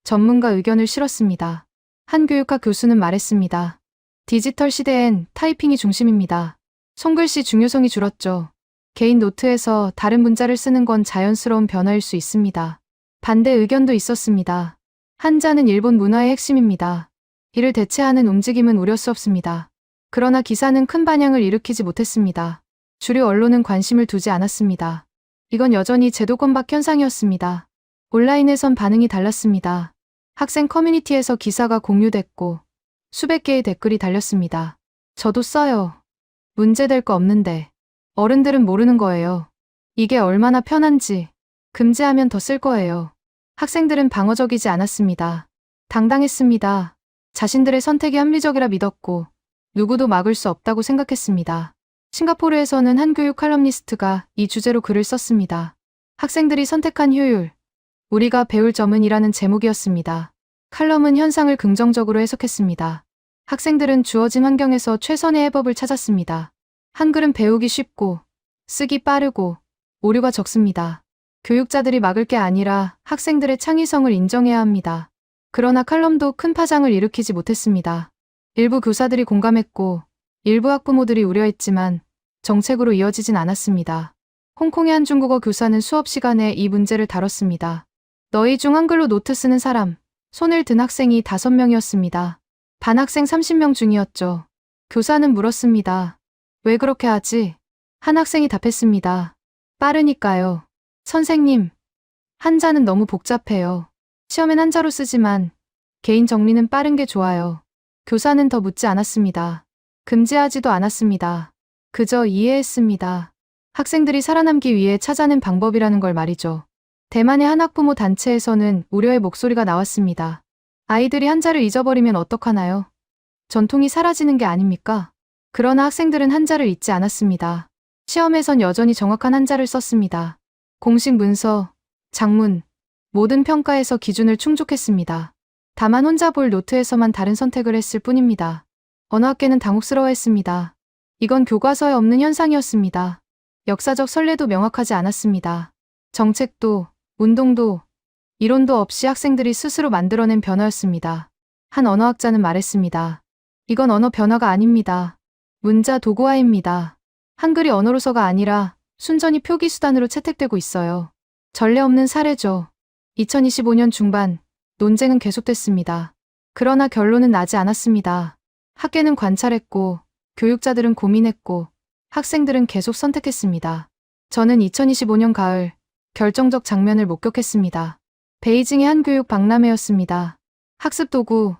전문가 의견을 실었습니다. 한 교육학 교수는 말했습니다. 디지털 시대엔 타이핑이 중심입니다. 손글씨 중요성이 줄었죠. 개인 노트에서 다른 문자를 쓰는 건 자연스러운 변화일 수 있습니다. 반대 의견도 있었습니다. 한자는 일본 문화의 핵심입니다. 이를 대체하는 움직임은 우려스럽습니다. 그러나 기사는 큰 반향을 일으키지 못했습니다. 주류 언론은 관심을 두지 않았습니다. 이건 여전히 제도권 밖 현상이었습니다. 온라인에선 반응이 달랐습니다. 학생 커뮤니티에서 기사가 공유됐고 수백 개의 댓글이 달렸습니다. 저도 써요. 문제될 거 없는데. 어른들은 모르는 거예요. 이게 얼마나 편한지. 금지하면 더 쓸 거예요. 학생들은 방어적이지 않았습니다. 당당했습니다. 자신들의 선택이 합리적이라 믿었고 누구도 막을 수 없다고 생각했습니다. 싱가포르에서는 한 교육 칼럼니스트가 이 주제로 글을 썼습니다. 학생들이 선택한 효율, 우리가 배울 점은 이라는 제목이었습니다. 칼럼은 현상을 긍정적으로 해석했습니다. 학생들은 주어진 환경에서 최선의 해법을 찾았습니다. 한글은 배우기 쉽고 쓰기 빠르고 오류가 적습니다. 교육자들이 막을 게 아니라 학생들의 창의성을 인정해야 합니다. 그러나 칼럼도 큰 파장을 일으키지 못했습니다. 일부 교사들이 공감했고 일부 학부모들이 우려했지만 정책으로 이어지진 않았습니다. 홍콩의 한 중국어 교사는 수업 시간에 이 문제를 다뤘습니다. 너희 중 한글로 노트 쓰는 사람, 손을 든 학생이 5명이었습니다. 반 학생 30명 중이었죠. 교사는 물었습니다. 왜 그렇게 하지? 한 학생이 답했습니다. 빠르니까요. 선생님, 한자는 너무 복잡해요. 시험엔 한자로 쓰지만 개인 정리는 빠른 게 좋아요. 교사는 더 묻지 않았습니다. 금지하지도 않았습니다. 그저 이해했습니다. 학생들이 살아남기 위해 찾아낸 방법이라는 걸 말이죠. 대만의 한 학부모 단체에서는 우려의 목소리가 나왔습니다. 아이들이 한자를 잊어버리면 어떡하나요? 전통이 사라지는 게 아닙니까? 그러나 학생들은 한자를 잊지 않았습니다. 시험에선 여전히 정확한 한자를 썼습니다. 공식 문서, 작문, 모든 평가에서 기준을 충족했습니다. 다만 혼자 볼 노트에서만 다른 선택을 했을 뿐입니다. 언어학계는 당혹스러워했습니다. 이건 교과서에 없는 현상이었습니다. 역사적 선례도 명확하지 않았습니다. 정책도, 운동도, 이론도 없이 학생들이 스스로 만들어낸 변화였습니다. 한 언어학자는 말했습니다. 이건 언어 변화가 아닙니다. 문자 도구화입니다. 한글이 언어로서가 아니라 순전히 표기 수단으로 채택되고 있어요. 전례 없는 사례죠. 2025년 중반, 논쟁은 계속됐습니다. 그러나 결론은 나지 않았습니다. 학계는 관찰했고, 교육자들은 고민했고, 학생들은 계속 선택했습니다. 저는 2025년 가을, 결정적 장면을 목격했습니다. 베이징의 한 교육 박람회였습니다. 학습 도구,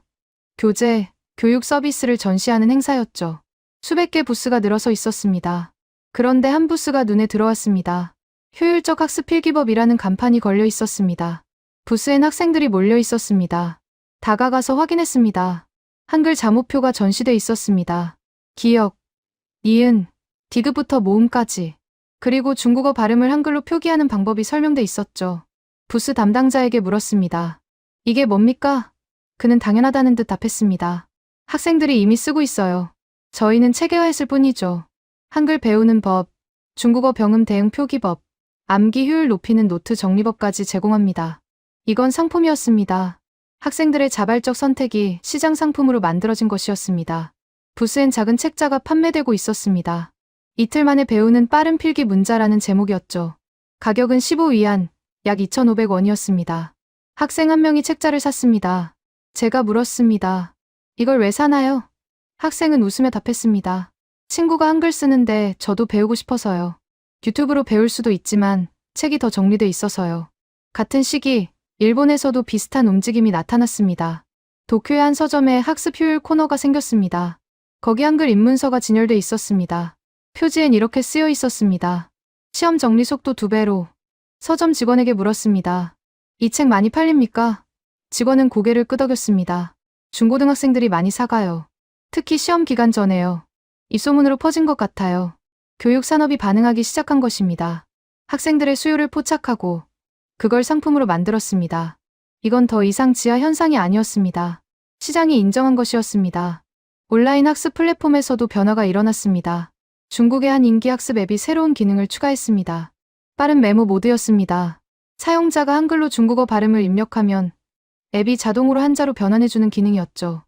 교재, 교육 서비스를 전시하는 행사였죠. 수백 개 부스가 늘어서 있었습니다. 그런데 한 부스가 눈에 들어왔습니다. 효율적 학습 필기법이라는 간판이 걸려 있었습니다. 부스엔 학생들이 몰려 있었습니다. 다가가서 확인했습니다. 한글 자모표가 전시돼 있었습니다. 기역, 니은, 디귿부터 모음까지. 그리고 중국어 발음을 한글로 표기하는 방법이 설명돼 있었죠. 부스 담당자에게 물었습니다. 이게 뭡니까? 그는 당연하다는 듯 답했습니다. 학생들이 이미 쓰고 있어요. 저희는 체계화했을 뿐이죠. 한글 배우는 법, 중국어 병음 대응 표기법, 암기 효율 높이는 노트 정리법까지 제공합니다. 이건 상품이었습니다. 학생들의 자발적 선택이 시장 상품으로 만들어진 것이었습니다. 부스엔 작은 책자가 판매되고 있었습니다. 이틀 만에 배우는 빠른 필기 문자라는 제목이었죠. 가격은 15위안, 약 2,500원이었습니다. 학생 한 명이 책자를 샀습니다. 제가 물었습니다. 이걸 왜 사나요? 학생은 웃으며 답했습니다. 친구가 한글 쓰는데 저도 배우고 싶어서요. 유튜브로 배울 수도 있지만 책이 더 정리돼 있어서요. 같은 시기, 일본에서도 비슷한 움직임이 나타났습니다. 도쿄의 한 서점에 학습 효율 코너가 생겼습니다. 거기 한글 입문서가 진열돼 있었습니다. 표지엔 이렇게 쓰여 있었습니다. 시험 정리 속도 2배로. 서점 직원에게 물었습니다. 이 책 많이 팔립니까? 직원은 고개를 끄덕였습니다. 중고등학생들이 많이 사가요. 특히 시험 기간 전에요. 입소문으로 퍼진 것 같아요. 교육 산업이 반응하기 시작한 것입니다. 학생들의 수요를 포착하고 그걸 상품으로 만들었습니다. 이건 더 이상 지하 현상이 아니었습니다. 시장이 인정한 것이었습니다. 온라인 학습 플랫폼에서도 변화가 일어났습니다. 중국의 한 인기 학습 앱이 새로운 기능을 추가했습니다. 빠른 메모 모드였습니다. 사용자가 한글로 중국어 발음을 입력하면 앱이 자동으로 한자로 변환해주는 기능이었죠.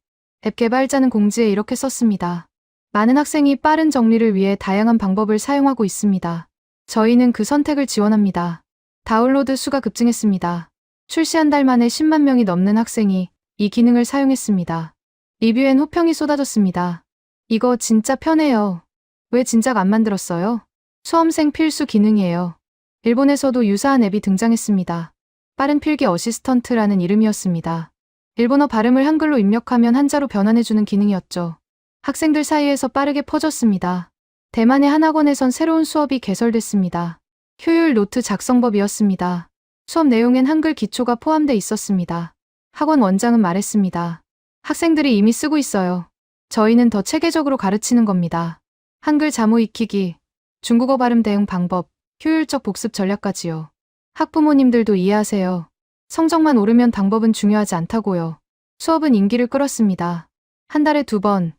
앱 개발자는 공지에 이렇게 썼습니다. 많은 학생이 빠른 정리를 위해 다양한 방법을 사용하고 있습니다. 저희는 그 선택을 지원합니다. 다운로드 수가 급증했습니다. 출시 한 달 만에 10만 명이 넘는 학생이 이 기능을 사용했습니다. 리뷰엔 호평이 쏟아졌습니다. 이거 진짜 편해요. 왜 진작 안 만들었어요? 수험생 필수 기능이에요. 일본에서도 유사한 앱이 등장했습니다. 빠른 필기 어시스턴트라는 이름이었습니다. 일본어 발음을 한글로 입력하면 한자로 변환해주는 기능이었죠. 학생들 사이에서 빠르게 퍼졌습니다. 대만의 한 학원에선 새로운 수업이 개설됐습니다. 효율 노트 작성법이었습니다. 수업 내용엔 한글 기초가 포함돼 있었습니다. 학원 원장은 말했습니다. 학생들이 이미 쓰고 있어요. 저희는 더 체계적으로 가르치는 겁니다. 한글 자모 익히기, 중국어 발음 대응 방법, 효율적 복습 전략까지요. 학부모님들도 이해하세요. 성적만 오르면 방법은 중요하지 않다고요. 수업은 인기를 끌었습니다. 한 달에 2번,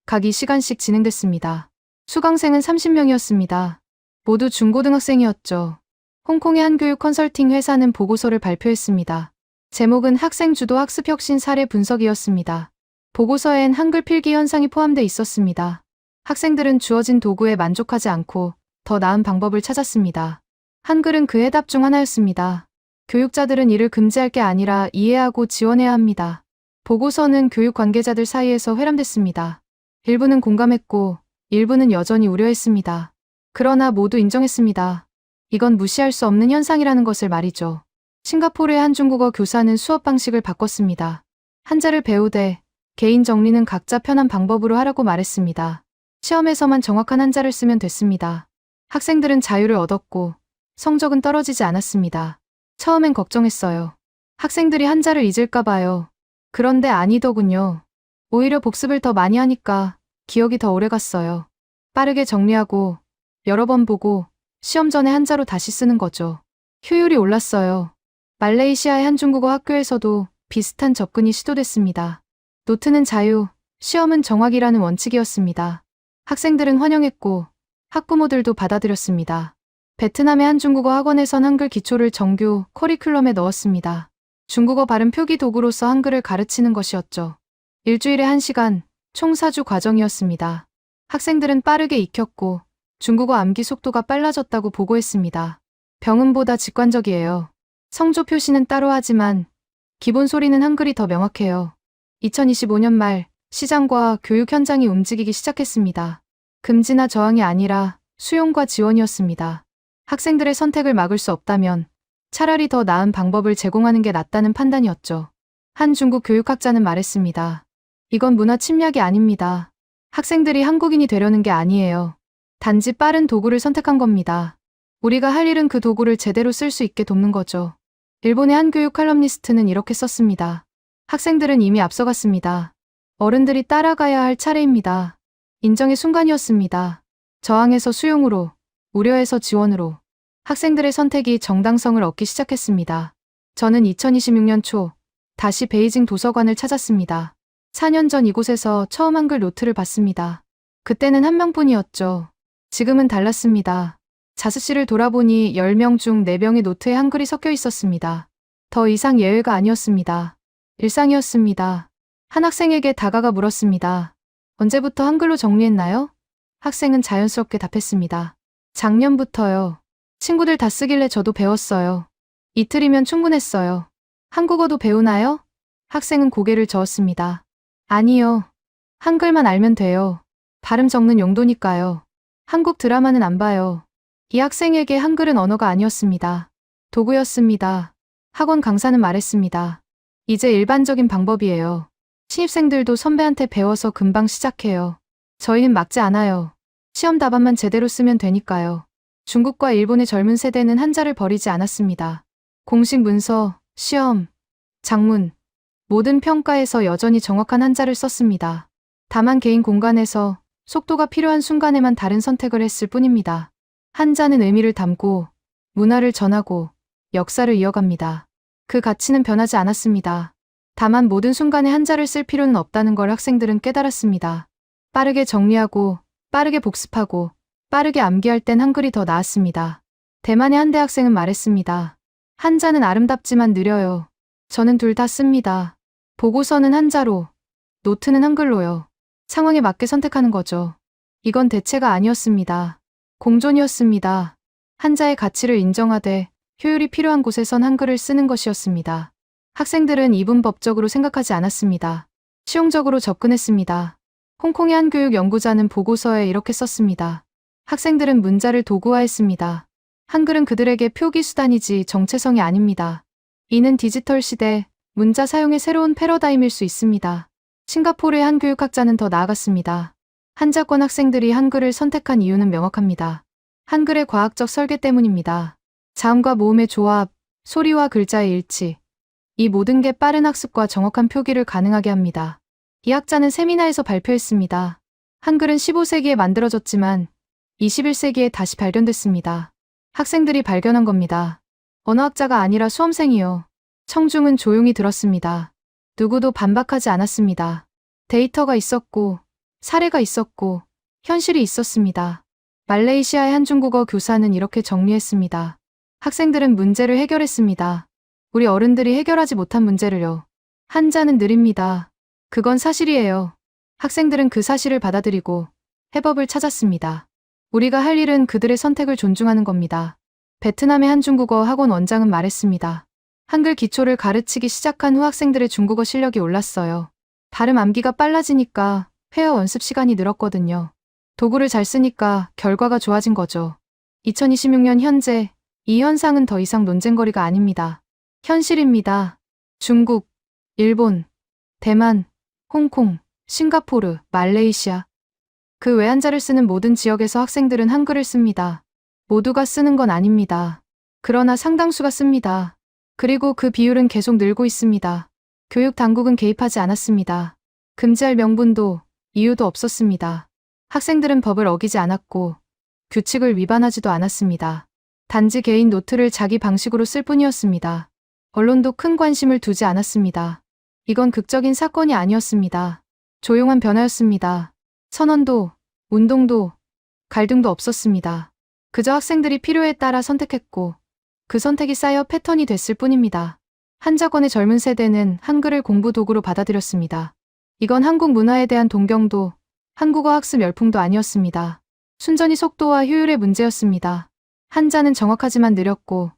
각 2시간씩 진행됐습니다. 수강생은 30명이었습니다. 모두 중고등학생이었죠. 홍콩의 한 교육 컨설팅 회사는 보고서를 발표했습니다. 제목은 학생 주도 학습 혁신 사례 분석이었습니다. 보고서엔 한글 필기 현상이 포함돼 있었습니다. 학생들은 주어진 도구에 만족하지 않고 더 나은 방법을 찾았습니다. 한글은 그 해답 중 하나였습니다. 교육자들은 이를 금지할 게 아니라 이해하고 지원해야 합니다. 보고서는 교육 관계자들 사이에서 회람됐습니다. 일부는 공감했고 일부는 여전히 우려했습니다. 그러나 모두 인정했습니다. 이건 무시할 수 없는 현상이라는 것을 말이죠. 싱가포르의 한 중국어 교사는 수업 방식을 바꿨습니다. 한자를 배우되 개인 정리는 각자 편한 방법으로 하라고 말했습니다. 시험에서만 정확한 한자를 쓰면 됐습니다. 학생들은 자유를 얻었고 성적은 떨어지지 않았습니다. 처음엔 걱정했어요. 학생들이 한자를 잊을까 봐요. 그런데 아니더군요. 오히려 복습을 더 많이 하니까 기억이 더 오래 갔어요. 빠르게 정리하고 여러 번 보고 시험 전에 한자로 다시 쓰는 거죠. 효율이 올랐어요. 말레이시아의 한 중국어 학교에서도 비슷한 접근이 시도됐습니다. 노트는 자유, 시험은 정확이라는 원칙이었습니다. 학생들은 환영했고 학부모들도 받아들였습니다. 베트남의 한 중국어 학원에선 한글 기초를 정규 커리큘럼에 넣었습니다. 중국어 발음 표기 도구로서 한글을 가르치는 것이었죠. 일주일에 1시간, 총 4주 과정이었습니다. 학생들은 빠르게 익혔고 중국어 암기 속도가 빨라졌다고 보고했습니다. 병음보다 직관적이에요. 성조 표시는 따로 하지만 기본 소리는 한글이 더 명확해요. 2025년 말 시장과 교육 현장이 움직이기 시작했습니다. 금지나 저항이 아니라 수용과 지원이었습니다. 학생들의 선택을 막을 수 없다면 차라리 더 나은 방법을 제공하는 게 낫다는 판단이었죠. 한 중국 교육학자는 말했습니다. 이건 문화 침략이 아닙니다. 학생들이 한국인이 되려는 게 아니에요. 단지 빠른 도구를 선택한 겁니다. 우리가 할 일은 그 도구를 제대로 쓸 수 있게 돕는 거죠. 일본의 한 교육 칼럼니스트는 이렇게 썼습니다. 학생들은 이미 앞서갔습니다. 어른들이 따라가야 할 차례입니다. 인정의 순간이었습니다. 저항에서 수용으로, 우려에서 지원으로 학생들의 선택이 정당성을 얻기 시작했습니다. 저는 2026년 초 다시 베이징 도서관을 찾았습니다. 4년 전 이곳에서 처음 한글 노트를 봤습니다. 그때는 한 명뿐이었죠. 지금은 달랐습니다. 자습실을 돌아보니 10명 중 4명의 노트에 한글이 섞여 있었습니다. 더 이상 예외가 아니었습니다. 일상이었습니다. 한 학생에게 다가가 물었습니다. 언제부터 한글로 정리했나요? 학생은 자연스럽게 답했습니다. 작년부터요. 친구들 다 쓰길래 저도 배웠어요. 이틀이면 충분했어요. 한국어도 배우나요? 학생은 고개를 저었습니다. 아니요. 한글만 알면 돼요. 발음 적는 용도니까요. 한국 드라마는 안 봐요. 이 학생에게 한글은 언어가 아니었습니다. 도구였습니다. 학원 강사는 말했습니다. 이제 일반적인 방법이에요. 신입생들도 선배한테 배워서 금방 시작해요. 저희는 막지 않아요. 시험 답안만 제대로 쓰면 되니까요. 중국과 일본의 젊은 세대는 한자를 버리지 않았습니다. 공식 문서, 시험, 장문, 모든 평가에서 여전히 정확한 한자를 썼습니다. 다만 개인 공간에서 속도가 필요한 순간에만 다른 선택을 했을 뿐입니다. 한자는 의미를 담고 문화를 전하고 역사를 이어갑니다. 그 가치는 변하지 않았습니다. 다만 모든 순간에 한자를 쓸 필요는 없다는 걸 학생들은 깨달았습니다. 빠르게 정리하고 빠르게 복습하고 빠르게 암기할 땐 한글이 더 나았습니다. 대만의 한 대학생은 말했습니다. 한자는 아름답지만 느려요. 저는 둘 다 씁니다. 보고서는 한자로, 노트는 한글로요. 상황에 맞게 선택하는 거죠. 이건 대체가 아니었습니다. 공존이었습니다. 한자의 가치를 인정하되 효율이 필요한 곳에선 한글을 쓰는 것이었습니다. 학생들은 이분법적으로 생각하지 않았습니다. 실용적으로 접근했습니다. 홍콩의 한 교육 연구자는 보고서에 이렇게 썼습니다. 학생들은 문자를 도구화했습니다. 한글은 그들에게 표기 수단이지 정체성이 아닙니다. 이는 디지털 시대, 문자 사용의 새로운 패러다임일 수 있습니다. 싱가포르의 한 교육학자는 더 나아갔습니다. 한자권 학생들이 한글을 선택한 이유는 명확합니다. 한글의 과학적 설계 때문입니다. 자음과 모음의 조합, 소리와 글자의 일치. 이 모든 게 빠른 학습과 정확한 표기를 가능하게 합니다. 이 학자는 세미나에서 발표했습니다. 한글은 15세기에 만들어졌지만 21세기에 다시 발견됐습니다. 학생들이 발견한 겁니다. 언어학자가 아니라 수험생이요. 청중은 조용히 들었습니다. 누구도 반박하지 않았습니다. 데이터가 있었고, 사례가 있었고, 현실이 있었습니다. 말레이시아의 한 중국어 교사는 이렇게 정리했습니다. 학생들은 문제를 해결했습니다. 우리 어른들이 해결하지 못한 문제를요. 한자는 느립니다. 그건 사실이에요. 학생들은 그 사실을 받아들이고 해법을 찾았습니다. 우리가 할 일은 그들의 선택을 존중하는 겁니다. 베트남의 한 중국어 학원 원장은 말했습니다. 한글 기초를 가르치기 시작한 후 학생들의 중국어 실력이 올랐어요. 발음 암기가 빨라지니까 회화 연습 시간이 늘었거든요. 도구를 잘 쓰니까 결과가 좋아진 거죠. 2026년 현재 이 현상은 더 이상 논쟁거리가 아닙니다. 현실입니다. 중국, 일본, 대만, 홍콩, 싱가포르, 말레이시아. 그 외한자를 쓰는 모든 지역에서 학생들은 한글을 씁니다. 모두가 쓰는 건 아닙니다. 그러나 상당수가 씁니다. 그리고 그 비율은 계속 늘고 있습니다. 교육 당국은 개입하지 않았습니다. 금지할 명분도 이유도 없었습니다. 학생들은 법을 어기지 않았고 규칙을 위반하지도 않았습니다. 단지 개인 노트를 자기 방식으로 쓸 뿐이었습니다. 언론도 큰 관심을 두지 않았습니다. 이건 극적인 사건이 아니었습니다. 조용한 변화였습니다. 선언도, 운동도, 갈등도 없었습니다. 그저 학생들이 필요에 따라 선택했고 그 선택이 쌓여 패턴이 됐을 뿐입니다. 한자권의 젊은 세대는 한글을 공부 도구로 받아들였습니다. 이건 한국 문화에 대한 동경도, 한국어 학습 열풍도 아니었습니다. 순전히 속도와 효율의 문제였습니다. 한자는 정확하지만 느렸고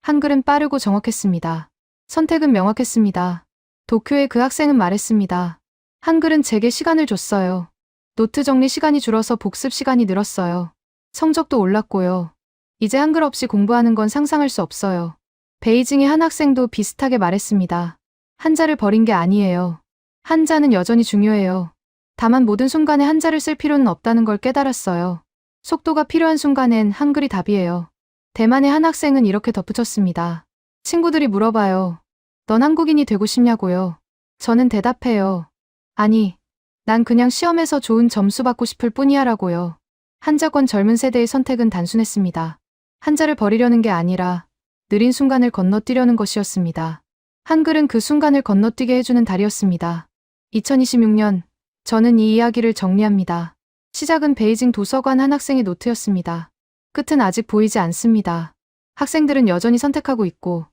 한글은 빠르고 정확했습니다. 선택은 명확했습니다. 도쿄의 그 학생은 말했습니다. 한글은 제게 시간을 줬어요. 노트 정리 시간이 줄어서 복습 시간이 늘었어요. 성적도 올랐고요. 이제 한글 없이 공부하는 건 상상할 수 없어요. 베이징의 한 학생도 비슷하게 말했습니다. 한자를 버린 게 아니에요. 한자는 여전히 중요해요. 다만 모든 순간에 한자를 쓸 필요는 없다는 걸 깨달았어요. 속도가 필요한 순간엔 한글이 답이에요. 대만의 한 학생은 이렇게 덧붙였습니다. 친구들이 물어봐요. 넌 한국인이 되고 싶냐고요. 저는 대답해요. 아니, 난 그냥 시험에서 좋은 점수 받고 싶을 뿐이야 라고요. 한자권 젊은 세대의 선택은 단순했습니다. 한자를 버리려는 게 아니라 느린 순간을 건너뛰려는 것이었습니다. 한글은 그 순간을 건너뛰게 해주는 달이었습니다. 2026년, 저는 이 이야기를 정리합니다. 시작은 베이징 도서관 한 학생의 노트였습니다. 끝은 아직 보이지 않습니다. 학생들은 여전히 선택하고 있고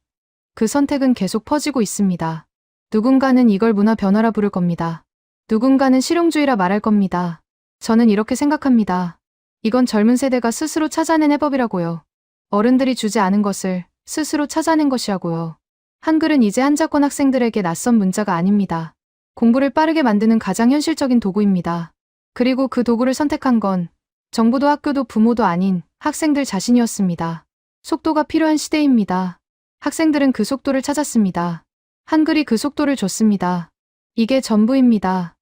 그 선택은 계속 퍼지고 있습니다. 누군가는 이걸 문화 변화라 부를 겁니다. 누군가는 실용주의라 말할 겁니다. 저는 이렇게 생각합니다. 이건 젊은 세대가 스스로 찾아낸 해법이라고요. 어른들이 주지 않은 것을 스스로 찾아낸 것이라고요. 한글은 이제 한자권 학생들에게 낯선 문자가 아닙니다. 공부를 빠르게 만드는 가장 현실적인 도구입니다. 그리고 그 도구를 선택한 건 정부도 학교도 부모도 아닌 학생들 자신이었습니다. 속도가 필요한 시대입니다. 학생들은 그 속도를 찾았습니다. 한글이 그 속도를 줬습니다. 이게 전부입니다.